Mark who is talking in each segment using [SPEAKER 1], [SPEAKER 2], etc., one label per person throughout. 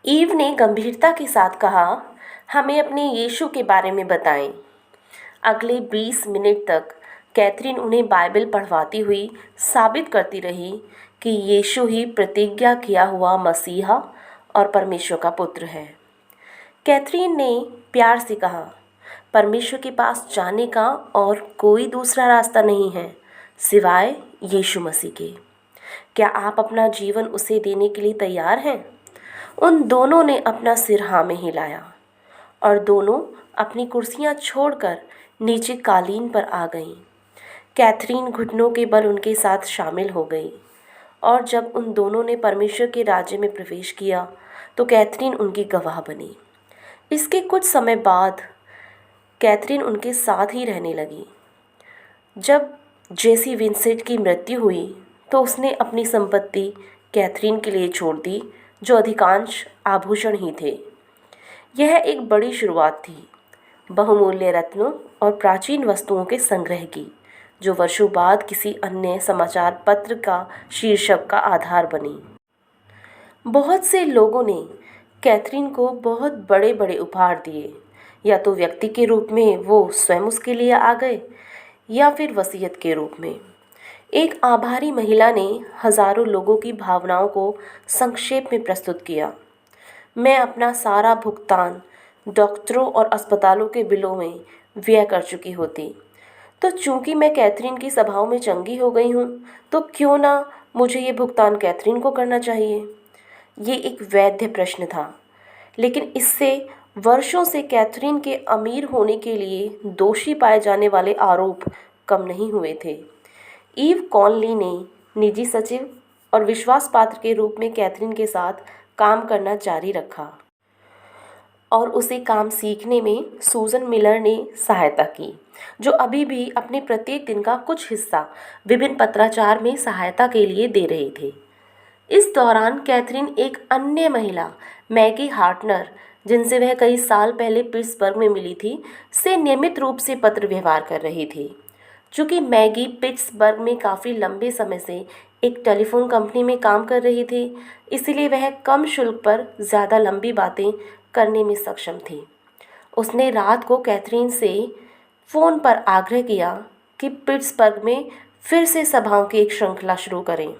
[SPEAKER 1] Ewe ने गंभीरता के साथ कहा, हमें अपने यीशु के बारे में बताएं। अगले 20 मिनट तक कैथरीन उन्हें बाइबल पढ़वाती हुई साबित करती रही कि यीशु ही प्रतिज्ञा किया हुआ मसीहा और परमेश्वर का पुत्र है। कैथरीन ने प्यार से कहा, परमेश्वर के पास जाने का और कोई दूसरा रास्ता नहीं है सिवाय यीशु मसीह के। क्या आप अपना जीवन उसे देने के लिए तैयार हैं? उन दोनों ने अपना सिर हाँ में हिलाया और दोनों अपनी कुर्सियां छोड़कर नीचे कालीन पर आ गईं। कैथरीन घुटनों के बल उनके साथ शामिल हो गई और जब उन दोनों ने परमेश्वर के राज्य में प्रवेश किया तो कैथरीन उनकी गवाह बनी। इसके कुछ समय बाद कैथरीन उनके साथ ही रहने लगी। जब जेसी विंसेंट की मृत्यु हुई तो उसने अपनी संपत्ति कैथरीन के लिए छोड़ दी, जो अधिकांश आभूषण ही थे। यह एक बड़ी शुरुआत थी, बहुमूल्य रत्नों और प्राचीन वस्तुओं के संग्रह की, जो वर्षों बाद किसी अन्य समाचार पत्र का शीर्षक का आधार बनी। बहुत से लोगों ने कैथरीन को बहुत बड़े बड़े उपहार दिए, या तो व्यक्ति के रूप में वो स्वयं उसके लिए आ गए या फिर वसीयत के रूप में। एक आभारी महिला ने हजारों लोगों की भावनाओं को संक्षेप में प्रस्तुत किया। मैं अपना सारा भुगतान डॉक्टरों और अस्पतालों के बिलों में व्यय कर चुकी होती, तो चूंकि मैं कैथरीन की सभाओं में चंगी हो गई हूँ, तो क्यों ना मुझे ये भुगतान कैथरीन को करना चाहिए। ये एक वैध प्रश्न था, लेकिन इससे वर्षों से कैथरीन के अमीर होने के लिए दोषी पाए जाने वाले आरोप कम नहीं हुए थे। ईव कॉनली ने निजी सचिव और विश्वास पात्र के रूप में कैथरीन के साथ काम करना जारी रखा और उसे काम सीखने में सूजन मिलर ने सहायता की, जो अभी भी अपने प्रत्येक दिन का कुछ हिस्सा विभिन्न पत्राचार में सहायता के लिए दे रहे थे। इस दौरान कैथरीन एक अन्य महिला मैगी हार्टनर, जिनसे वह कई साल पहले पिट्सबर्ग में मिली थी, से नियमित रूप से पत्र व्यवहार कर रही थी। चूँकि मैगी पिट्सबर्ग में काफ़ी लंबे समय से एक टेलीफोन कंपनी में काम कर रही थी, इसलिए वह कम शुल्क पर ज़्यादा लंबी बातें करने में सक्षम थी। उसने रात को कैथरीन से फ़ोन पर आग्रह किया कि पिट्सबर्ग में फिर से सभाओं की एक श्रृंखला शुरू करें।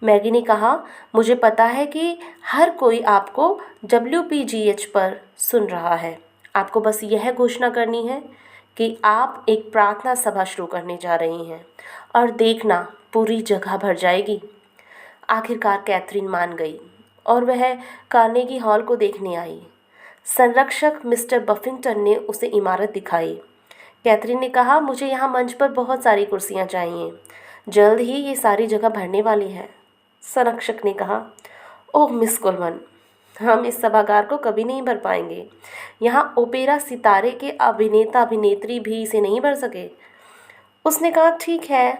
[SPEAKER 1] मैगी ने कहा, मुझे पता है कि हर कोई आपको WPGH पर सुन रहा है। आपको बस यह घोषणा करनी है कि आप एक प्रार्थना सभा शुरू करने जा रही हैं और देखना पूरी जगह भर जाएगी। आखिरकार कैथरीन मान गई और वह कार्नेगी हॉल को देखने आई। संरक्षक मिस्टर बफिंगटन ने उसे इमारत दिखाई। कैथरीन ने कहा, मुझे यहाँ मंच पर बहुत सारी कुर्सियाँ चाहिए, जल्द ही ये सारी जगह भरने वाली है। संरक्षक ने कहा, ओह मिस कोलमन, हम इस सभागार को कभी नहीं भर पाएंगे। यहाँ ओपेरा सितारे के अभिनेता अभिनेत्री भी इसे नहीं भर सके। उसने कहा, ठीक है,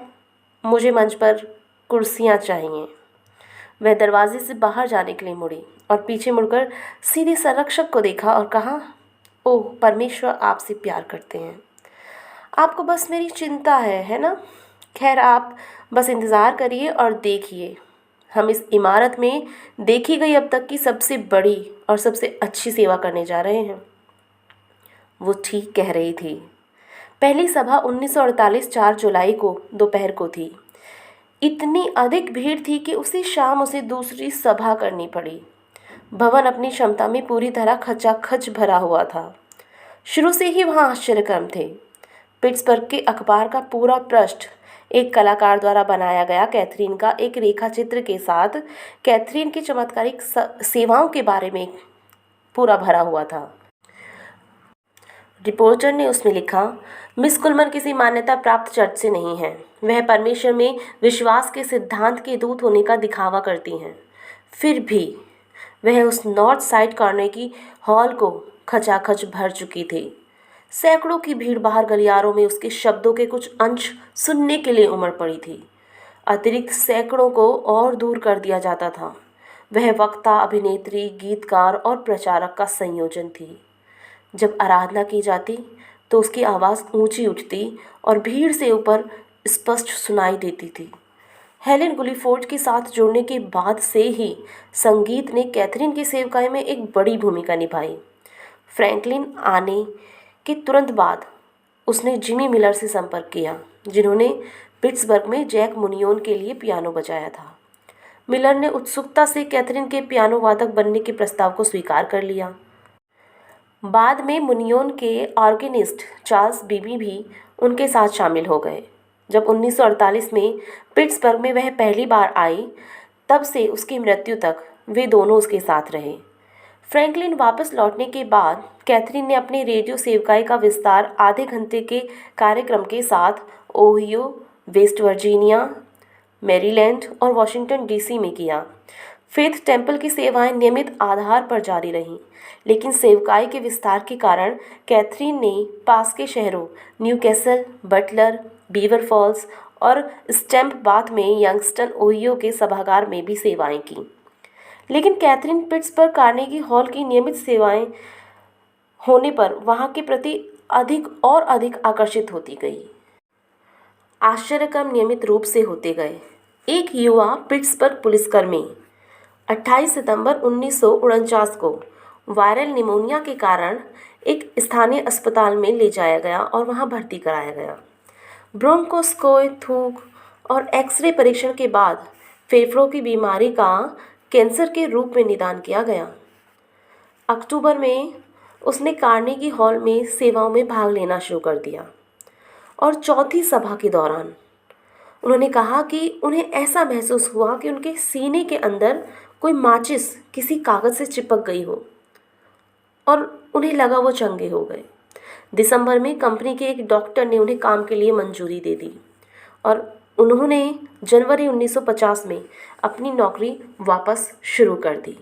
[SPEAKER 1] मुझे मंच पर कुर्सियाँ चाहिए। वह दरवाजे से बाहर जाने के लिए मुड़ी और पीछे मुड़कर सीधे संरक्षक को देखा और कहा, ओह परमेश्वर आपसे प्यार करते हैं, आपको बस मेरी चिंता है ना। खैर, आप बस इंतज़ार करिए और देखिए, हम इस इमारत में देखी गई अब तक की सबसे बड़ी और सबसे अच्छी सेवा करने जा रहे हैं। वो ठीक कह रही थी। पहली सभा 1948 4 जुलाई को दोपहर को थी। इतनी अधिक भीड़ थी कि उसी शाम उसे दूसरी सभा करनी पड़ी। भवन अपनी क्षमता में पूरी तरह खचाखच भरा हुआ था। शुरू से ही वहाँ आश्चर्यक्रम थे। पिट्सबर्ग के अखबार का पूरा पृष्ठ एक कलाकार द्वारा बनाया गया कैथरीन का एक रेखा चित्र के साथ कैथरीन की चमत्कारिक सेवाओं के बारे में पूरा भरा हुआ था। रिपोर्टर ने उसमें लिखा, मिस कुलमन किसी मान्यता प्राप्त चर्च से नहीं है। वह परमेश्वर में विश्वास के सिद्धांत के दूत होने का दिखावा करती हैं। फिर भी वह उस नॉर्थ साइड कार्नेगी हॉल को खचाखच भर चुकी थी। सैकड़ों की भीड़ बाहर गलियारों में उसके शब्दों के कुछ अंश सुनने के लिए उमड़ पड़ी थी। अतिरिक्त सैकड़ों को और दूर कर दिया जाता था। वह वक्ता, अभिनेत्री, गीतकार और प्रचारक का संयोजन थी। जब आराधना की जाती तो उसकी आवाज़ ऊंची उठती और भीड़ से ऊपर स्पष्ट सुनाई देती थी। हेलेन गुलिफोर्ड के साथ जुड़ने के बाद से ही संगीत ने कैथरीन की सेवकाई में एक बड़ी भूमिका निभाई। फ्रैंकलिन आने के तुरंत बाद उसने जिमी मिलर से संपर्क किया, जिन्होंने पिट्सबर्ग में जैक मुनियोन के लिए पियानो बजाया था। मिलर ने उत्सुकता से कैथरीन के पियानो वादक बनने के प्रस्ताव को स्वीकार कर लिया। बाद में मुनियोन के ऑर्गेनिस्ट चार्ल्स बीबी भी उनके साथ शामिल हो गए। जब 1948 में पिट्सबर्ग में वह पहली बार आई, तब से उसकी मृत्यु तक वे दोनों उसके साथ रहे। फ्रैंकलिन वापस लौटने के बाद कैथरीन ने अपने रेडियो सेवकाई का विस्तार आधे घंटे के कार्यक्रम के साथ ओहियो, वेस्ट वर्जीनिया, मैरीलैंड और वॉशिंगटन डीसी में किया। फेथ टेम्पल की सेवाएं नियमित आधार पर जारी रहीं, लेकिन सेवकाई के विस्तार के कारण कैथरीन ने पास के शहरों न्यूकैसल, बटलर, बीवर फॉल्स और स्टैम्प बाथ में यंगस्टन ओहियो के सभागार में भी सेवाएं की। लेकिन कैथरीन पिट्सबर्ग कार्नेगी हॉल की नियमित सेवाएं होने पर वहां के प्रति अधिक आकर्षित होती गई। आश्चर्यक्रम नियमित रूप से होते गए। एक युवा पिट्सबर्ग पुलिसकर्मी 28 सितंबर 1949 को वायरल निमोनिया के कारण एक स्थानीय अस्पताल में ले जाया गया और वहां भर्ती कराया गया। ब्रोंकोस्कोपी, थूक और एक्सरे परीक्षण के बाद फेफड़ों की बीमारी का कैंसर के रूप में निदान किया गया। अक्टूबर में उसने कार्नेगी हॉल में सेवाओं में भाग लेना शुरू कर दिया और चौथी सभा के दौरान उन्होंने कहा कि उन्हें ऐसा महसूस हुआ कि उनके सीने के अंदर कोई माचिस किसी कागज़ से चिपक गई हो और उन्हें लगा वो चंगे हो गए। दिसंबर में कंपनी के एक डॉक्टर ने उन्हें काम के लिए मंजूरी दे दी और उन्होंने जनवरी 1950 में अपनी नौकरी वापस शुरू कर दी।